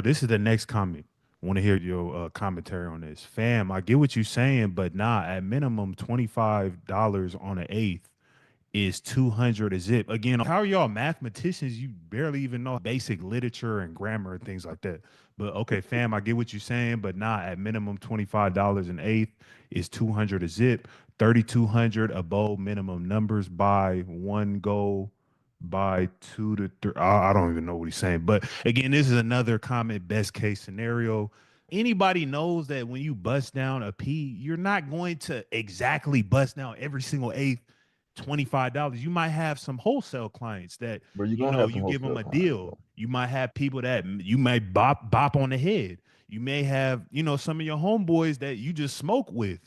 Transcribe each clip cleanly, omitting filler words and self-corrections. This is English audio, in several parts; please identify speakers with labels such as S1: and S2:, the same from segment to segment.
S1: This is the next comment. Want to hear your commentary on this, fam? I get what you're saying, but nah. At minimum, $25 on an eighth is 200 a zip. Again, how are y'all mathematicians? You barely even know basic literature and grammar and things like that. But okay, fam, I get what you're saying, but nah. At minimum, $25 an eighth is 200 a zip. 3,200 above minimum numbers by one goal by two to three. I don't even know what he's saying. But again, this is another common best case scenario. Anybody knows that when you bust down a P, you're not going to exactly bust down every single eighth $25. You might have some wholesale clients that,
S2: Bro, you're gonna have some
S1: you give them
S2: wholesale
S1: a
S2: clients,
S1: deal.
S2: bro.
S1: You might have people that you might bop on the head. You may have, some of your homeboys that you just smoke with.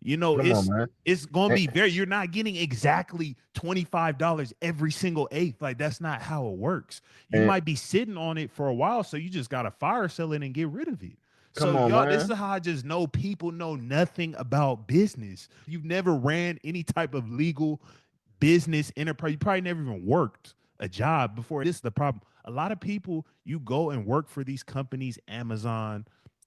S2: Come on, man.
S1: It's gonna
S2: And,
S1: be you're not getting exactly $25 every single eighth. Like that's not how it works. You
S2: and
S1: might be sitting on it for a while, so you just gotta fire sell it and get rid of it. So
S2: come on,
S1: y'all, this
S2: man.
S1: is how I just know people know nothing about business. You've never ran any type of legal business enterprise. You probably never even worked a job before. This is the problem. A lot of people, you go and work for these companies, Amazon,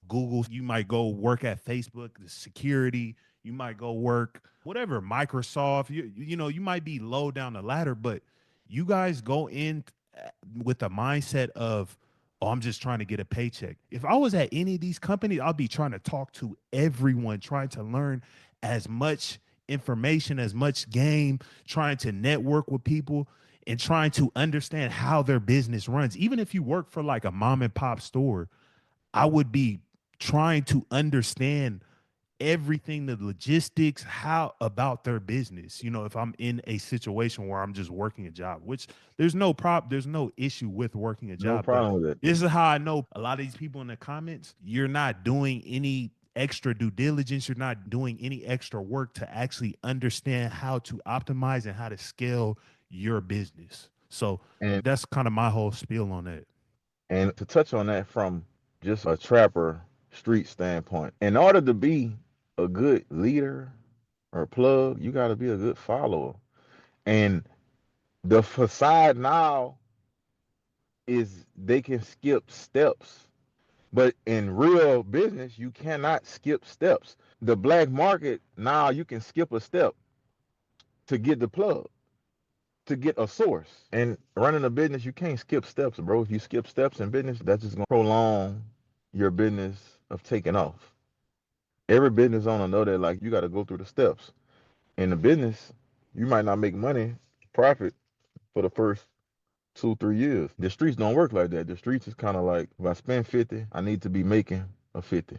S1: Google. You might go work at Facebook, the security. You might go work whatever, Microsoft. You might be low down the ladder, but you guys go in with the mindset of, oh, I'm just trying to get a paycheck. If I was at any of these companies, I'll be trying to talk to everyone, trying to learn as much information, as much game, trying to network with people and trying to understand how their business runs. Even if you work for like a mom and pop store, I would be trying to understand everything, the logistics, how about their business. If I'm in a situation where I'm just working a job, which there's no issue with working a
S2: No
S1: job, but
S2: problem with it.
S1: this is how I know a lot of these people in the comments, you're not doing any extra due diligence, you're not doing any extra work to actually understand how to optimize and how to scale your business. So
S2: And
S1: that's kind of my whole spiel on that.
S2: and to touch on that from just a trapper street standpoint, in order to be a good leader or plug, you got to be a good follower. And the facade now is they can skip steps. But in real business, you cannot skip steps. The black market, now you can skip a step to get the plug, to get a source. And running a business, you can't skip steps, bro. If you skip steps in business, that's just gonna prolong your business of taking off. Every business owner know that like you gotta go through the steps. In the business, you might not make money, profit for the first 2, 3 years. The streets don't work like that. The streets is kind of like if I spend 50, I need to be making a 50.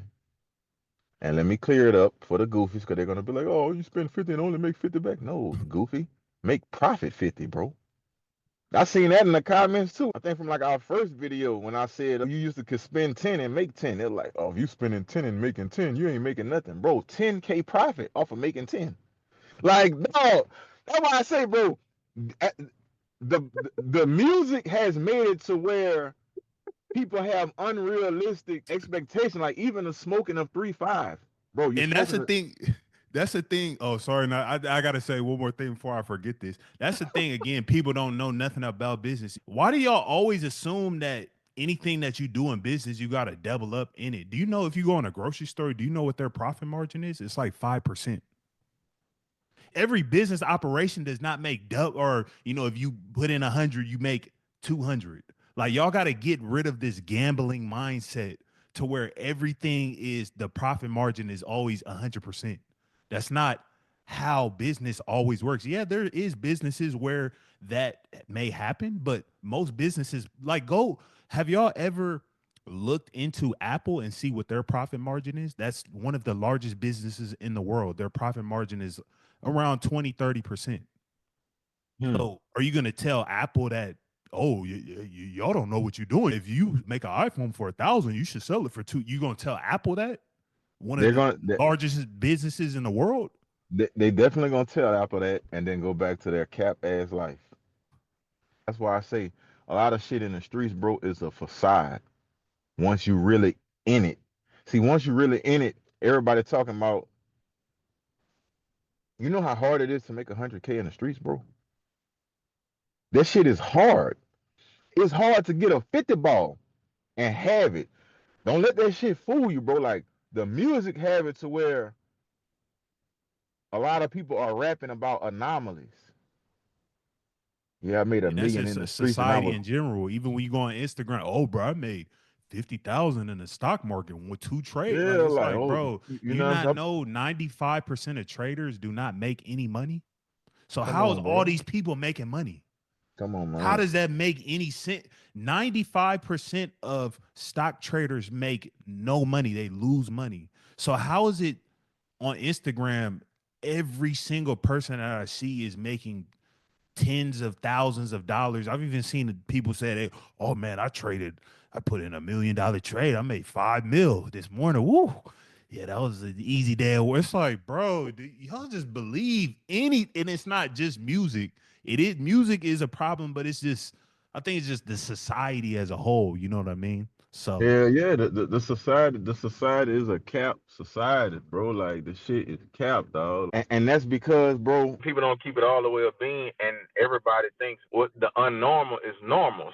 S2: And let me clear it up for the goofies because they're gonna be like, oh, you spend 50 and only make 50 back. No, goofy. Make profit 50, bro. I seen that in the comments too. I think from like our first video when I said you used to could spend 10 and make 10. They're like, oh, if you spending 10 and making 10, you ain't making nothing. Bro, 10K profit off of making 10. Like, dog, that's why I say, bro, the the music has made it to where people have unrealistic expectation. Like even the smoking of 3-5. Bro, you're
S1: And that's
S2: smoking
S1: the
S2: it.
S1: thing. That's the thing. Oh, sorry. No, I gotta say one more thing before I forget this. That's the thing. Again, people don't know nothing about business. Why do y'all always assume that anything that you do in business, you gotta double up in it? Do you know if you go in a grocery store, do you know what their profit margin is? It's like 5%. Every business operation does not make double, or if you put in 100, you make 200. Like y'all got to get rid of this gambling mindset to where everything is the profit margin is always 100%. That's not how business always works. Yeah, there is businesses where that may happen, but most businesses like go. Have y'all ever looked into Apple and see what their profit margin is? That's one of the largest businesses in the world. Their profit margin is around 20, 30%.
S2: Hmm.
S1: So are you going to tell Apple that, oh, y'all don't know what you're doing? If you make an iPhone for 1,000, you should sell it for two. You going to tell Apple that? One of
S2: They're
S1: the
S2: gonna
S1: largest businesses in the world?
S2: they definitely gonna tell Apple that and then go back to their cap ass life. That's why I say a lot of shit in the streets, bro, is a facade. Once you really in it, see, once you really in it, everybody talking about. You know how hard it is to make 100K in the streets, bro. That shit is hard. It's hard to get a 50 ball. and have it. Don't let that shit fool you, bro. Like the music have it to where a lot of people are rapping about anomalies. Yeah, I made a
S1: And that's
S2: million
S1: just
S2: in
S1: a
S2: the streets and I
S1: society
S2: was,
S1: in general. Even when you go on Instagram, oh, bro, I made 50,000 in the stock market with 2 trade.
S2: yeah,
S1: Like, it's
S2: like,
S1: like,
S2: oh,
S1: bro,
S2: you
S1: do you
S2: know what I'm
S1: not
S2: saying?
S1: know 95% of traders do not make any money? So
S2: Come
S1: how is
S2: on,
S1: all
S2: bro.
S1: these people making money?
S2: Come on,
S1: How
S2: man.
S1: does that make any sense? 95% of stock traders make no money. They lose money. So how is it on Instagram, every single person that I see is making tens of thousands of dollars? I've even seen people say, that, "Oh man, I put in $1 million trade. I made 5 mil this morning. Woo, yeah, that was an easy day at work." It's like, bro, do y'all just believe any? And it's not just music. It is music is a problem, but it's just I think it's just the society as a whole. You know what I mean? So
S2: Yeah, yeah. The society is a cap society, bro. Like the shit is capped, dog. And that's because, bro, people don't keep it all the way up being, and everybody thinks what the unnormal is normal.